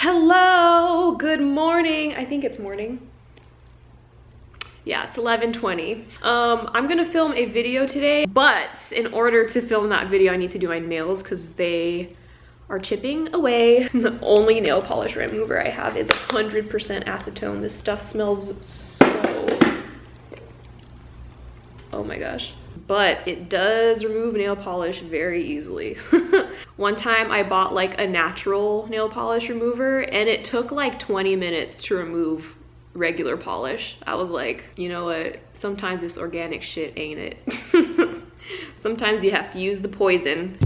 Hello, good morning. I think it's morning. Yeah, it's 11:20. I'm gonna film a video today, but in order to film that video, I need to do my nails because they are chipping away. The only nail polish remover I have is 100% acetone. This stuff smells so... oh my gosh. But it does remove nail polish very easily. One time I bought like a natural nail polish remover and it took like 20 minutes to remove regular polish. I was like, you know what? Sometimes this organic shit ain't it. Sometimes you have to use the poison.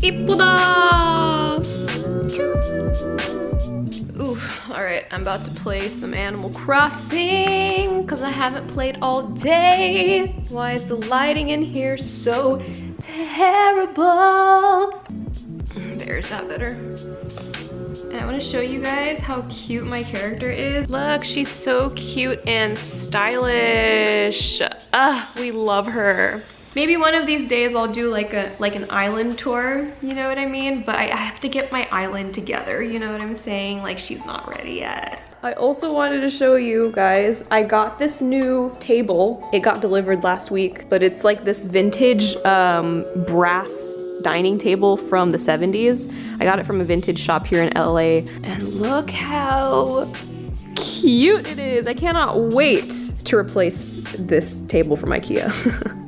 이쁘다! Oof, alright, I'm about to play some Animal Crossing because I haven't played all day. Why is the lighting in here so terrible? There's that better. And I want to show you guys how cute my character is. Look, she's so cute and stylish. We love her. Maybe one of these days I'll do like an island tour, you know what I mean? But I have to get my island together, you know what I'm saying? Like, she's not ready yet. I also wanted to show you guys, I got this new table. It got delivered last week, but it's like this vintage brass dining table from the 70s. I got it from a vintage shop here in LA. And look how cute it is. I cannot wait to replace this table from IKEA.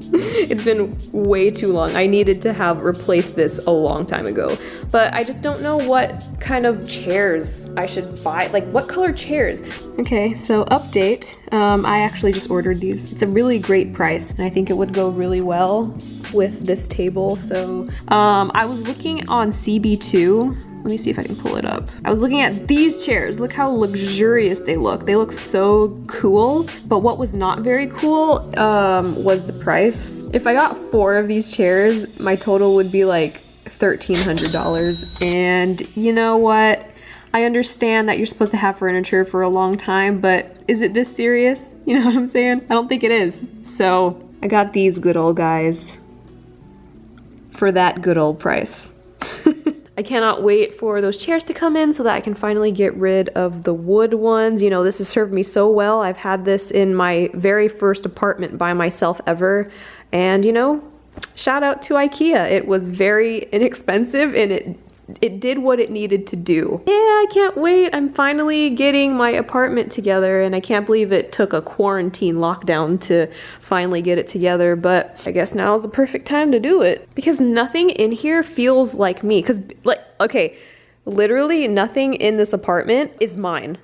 It's been way too long. I needed to have replaced this a long time ago, but I just don't know what kind of chairs I should buy. Like, what color chairs? Okay, so update. I actually just ordered these. It's a really great price, and I think it would go really well with this table. So I was looking on CB2. Let me see if I can pull it up. I was looking at these chairs. Look how luxurious they look. They look so cool. But what was not very cool was the price. If I got 4 of these chairs, my total would be like $1,300. And you know what? I understand that you're supposed to have furniture for a long time, but is it this serious? You know what I'm saying? I don't think it is. So I got these good old guys for that good old price. I cannot wait for those chairs to come in so that I can finally get rid of the wood ones. You know, this has served me so well. I've had this in my very first apartment by myself ever. And you know, shout out to IKEA. It was very inexpensive and it did what it needed to do. Yeah, I can't wait. I'm finally getting my apartment together and I can't believe it took a quarantine lockdown to finally get it together, but I guess now is the perfect time to do it because nothing in here feels like me. Cause like, okay, literally nothing in this apartment is mine.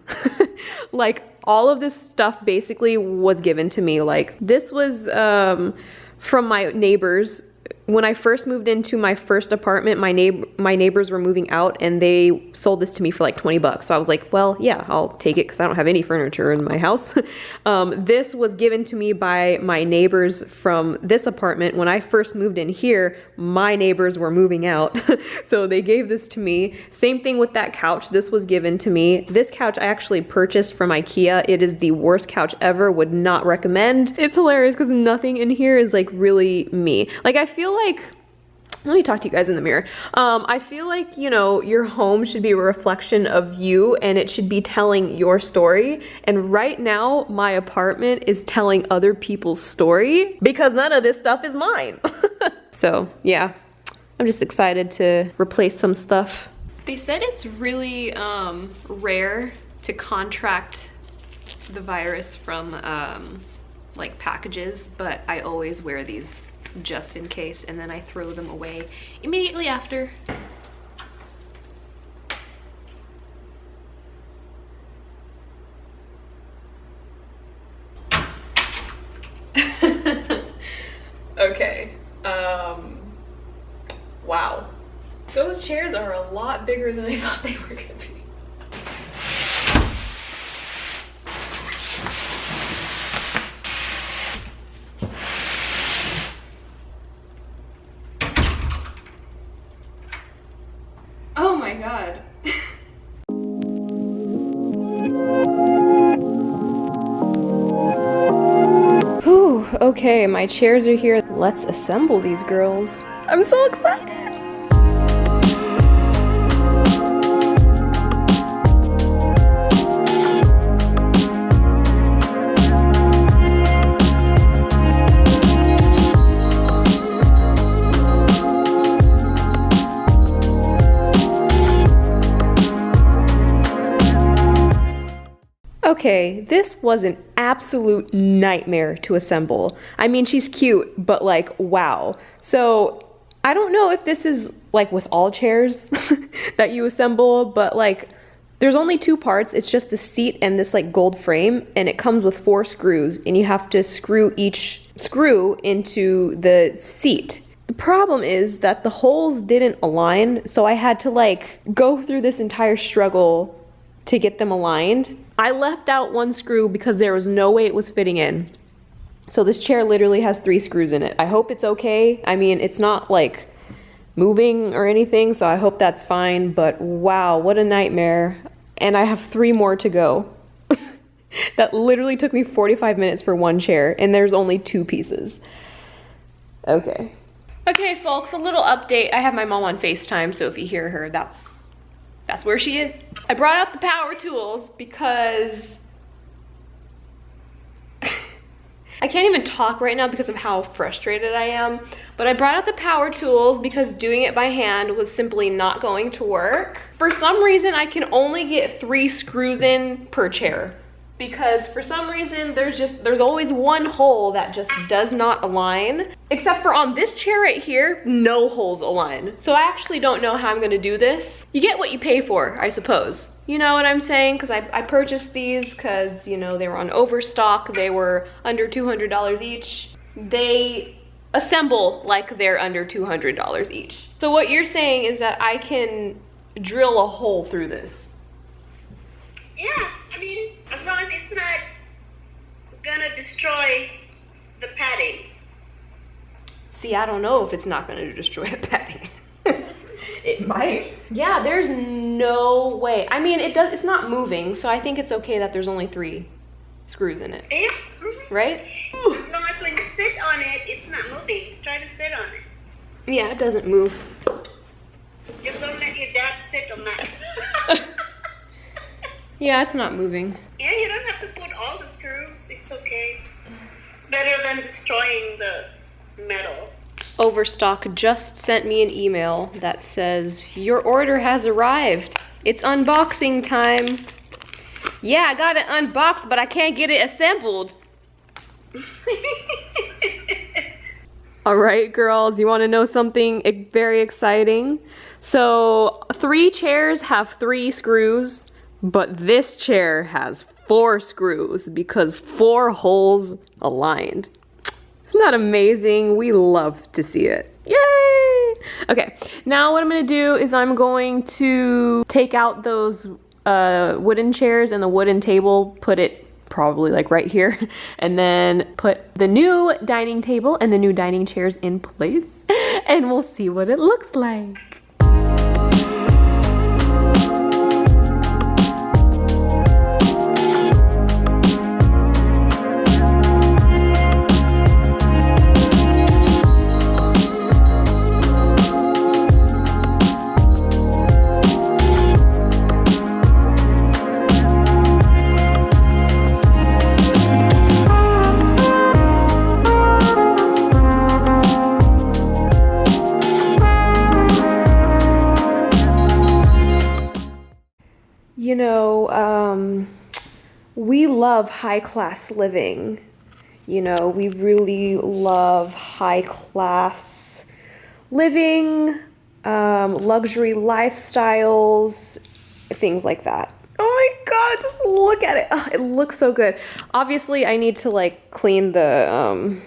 Like all of this stuff basically was given to me. Like this was from my neighbors. When I first moved into my first apartment, my neighbors were moving out and they sold this to me for like 20 bucks. So I was like, well, yeah, I'll take it because I don't have any furniture in my house. This was given to me by my neighbors from this apartment. When I first moved in here, my neighbors were moving out. So they gave this to me. Same thing with that couch. This was given to me. This couch I actually purchased from IKEA. It is the worst couch ever. Would not recommend. It's hilarious because nothing in here is like really me. Like I feel like, let me talk to you guys in the mirror. I feel like, you know, your home should be a reflection of you and it should be telling your story. And right now, my apartment is telling other people's story because none of this stuff is mine. So yeah, I'm just excited to replace some stuff. They said it's really rare to contract the virus from like packages, but I always wear these just in case, and then I throw them away immediately after. Okay, wow. Those chairs are a lot bigger than I thought they were gonna be. Oh my god. Okay, my chairs are here. Let's assemble these girls. I'm so excited! Okay, this was an absolute nightmare to assemble. I mean, she's cute, but like, wow. So, I don't know if this is like with all chairs that you assemble, but like, there's only two parts. It's just the seat and this like gold frame, and it comes with 4 screws, and you have to screw each screw into the seat. The problem is that the holes didn't align, so I had to like go through this entire struggle to get them aligned. I left out 1 screw because there was no way it was fitting in. So this chair literally has 3 screws in it. I hope it's okay. I mean, it's not like moving or anything, so I hope that's fine, but wow, what a nightmare. And I have 3 more to go. That literally took me 45 minutes for 1 chair, and there's only 2 pieces. Okay. Okay, folks, a little update. I have my mom on FaceTime, so if you hear her, that's where she is. I brought out the power tools because I can't even talk right now because of how frustrated I am. But I brought out the power tools because doing it by hand was simply not going to work. For some reason, I can only get 3 screws in per chair. Because for some reason, there's always 1 hole that just does not align. Except for on this chair right here, no holes align. So I actually don't know how I'm gonna do this. You get what you pay for, I suppose. You know what I'm saying? Because I purchased these because, you know, they were on overstock. They were under $200 each. They assemble like they're under $200 each. So what you're saying is that I can drill a hole through this. Yeah, I mean, as long as it's not gonna destroy the padding. See, I don't know if it's not gonna destroy the padding. It might. Yeah, there's no way. I mean, it's not moving, so I think it's okay that there's only 3 screws in it. Yeah. Right? As long as when you sit on it, it's not moving. Try to sit on it. Yeah, it doesn't move. Just don't let your dad sit on that. Yeah, it's not moving. Yeah, you don't have to put all the screws. It's okay. It's better than destroying the metal. Overstock just sent me an email that says, your order has arrived. It's unboxing time. Yeah, I got it unboxed, but I can't get it assembled. All right, girls, you want to know something very exciting? So 3 chairs have 3 screws. But this chair has 4 screws because 4 holes aligned. Isn't that amazing? We love to see it. Yay! Okay, now what I'm gonna do is I'm going to take out those wooden chairs and the wooden table, put it probably like right here, and then put the new dining table and the new dining chairs in place, and we'll see what it looks like. You know, we love high-class living. You know, we really love high-class living, luxury lifestyles, things like that. Oh my god, just look at it. Oh, it looks so good. Obviously, I need to like clean the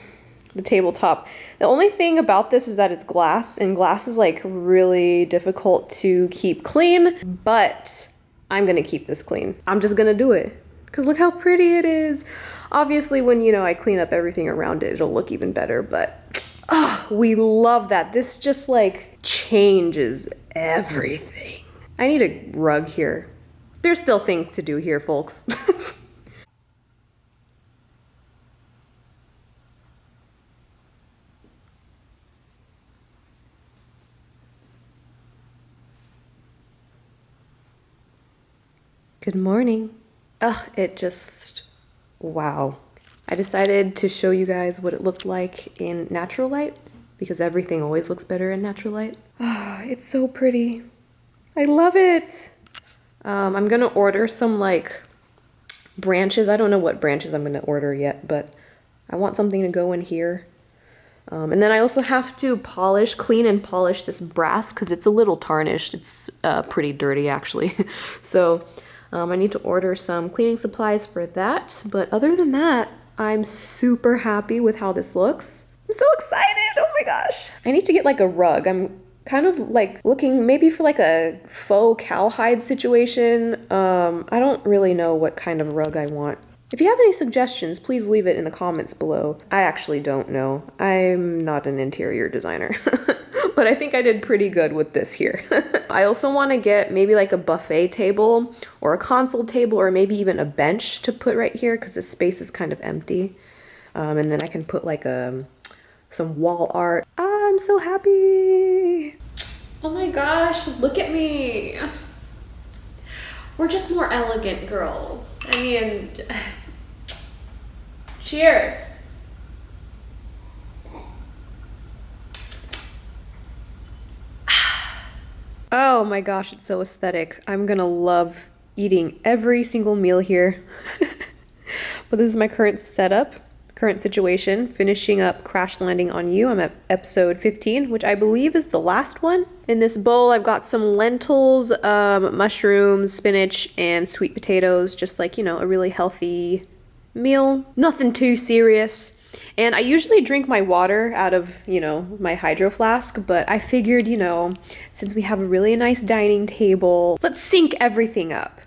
tabletop. The only thing about this is that it's glass, and glass is like really difficult to keep clean, but I'm gonna keep this clean. I'm just gonna do it, because look how pretty it is. Obviously, when, you know, I clean up everything around it, it'll look even better, but we love that. This just like changes everything. I need a rug here. There's still things to do here, folks. Good morning. Ugh, it just, wow. I decided to show you guys what it looked like in natural light because everything always looks better in natural light. Ah, it's so pretty. I love it. I'm gonna order some like branches. I don't know what branches I'm gonna order yet, but I want something to go in here. And then I also have to clean and polish this brass because it's a little tarnished. It's pretty dirty actually. So I need to order some cleaning supplies for that. But other than that, I'm super happy with how this looks. I'm so excited, oh my gosh. I need to get like a rug. I'm kind of like looking maybe for like a faux cowhide situation. I don't really know what kind of rug I want. If you have any suggestions, please leave it in the comments below. I actually don't know. I'm not an interior designer, but I think I did pretty good with this here. I also want to get maybe like a buffet table or a console table or maybe even a bench to put right here because this space is kind of empty. And then I can put like some wall art. I'm so happy. Oh my gosh, look at me. We're just more elegant girls. I mean, cheers. Oh my gosh, it's so aesthetic. I'm gonna love eating every single meal here. But this is my current setup, current situation, finishing up Crash Landing on You. I'm at episode 15, which I believe is the last one. In this bowl, I've got some lentils, mushrooms, spinach, and sweet potatoes. Just like, you know, a really healthy meal. Nothing too serious. And I usually drink my water out of, you know, my hydro flask, but I figured, you know, since we have a really nice dining table, let's sync everything up.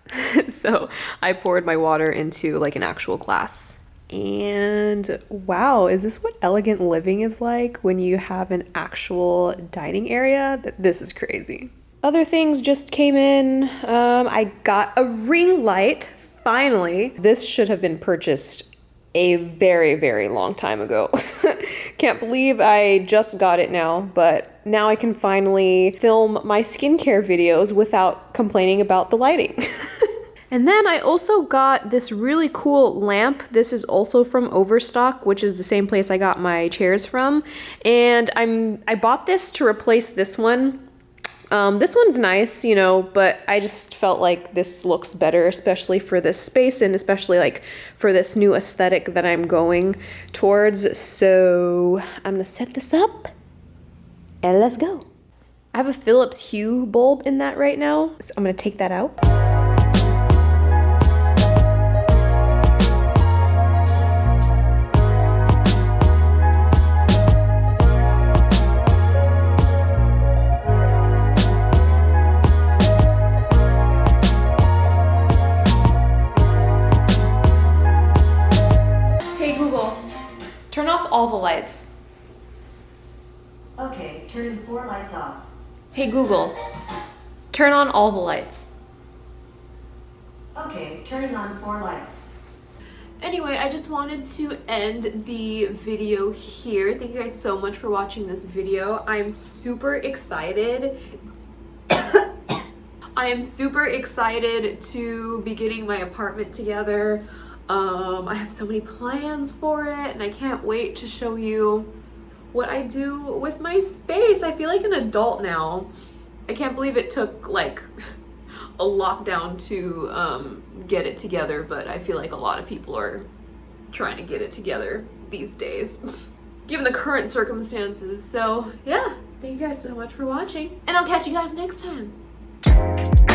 So I poured my water into like an actual glass. And wow, is this what elegant living is like when you have an actual dining area? This is crazy. Other things just came in. I got a ring light, finally. This should have been purchased a very, very long time ago. Can't believe I just got it now, but now I can finally film my skincare videos without complaining about the lighting. And then I also got this really cool lamp. This is also from Overstock, which is the same place I got my chairs from. And I bought this to replace this one. This one's nice, you know, but I just felt like this looks better, especially for this space and especially like for this new aesthetic that I'm going towards. So I'm gonna set this up and let's go. I have a Philips Hue bulb in that right now, so I'm gonna take that out. Turn off all the lights. Okay, turning 4 lights off. Hey Google, turn on all the lights. Okay, turning on 4 lights. Anyway, I just wanted to end the video here. Thank you guys so much for watching this video. I'm super excited. I am super excited to be getting my apartment together. I have so many plans for it and I can't wait to show you what I do with my space. I feel like an adult now. I can't believe it took like a lockdown to get it together, but I feel like a lot of people are trying to get it together these days, given the current circumstances. So yeah, thank you guys so much for watching and I'll catch you guys next time.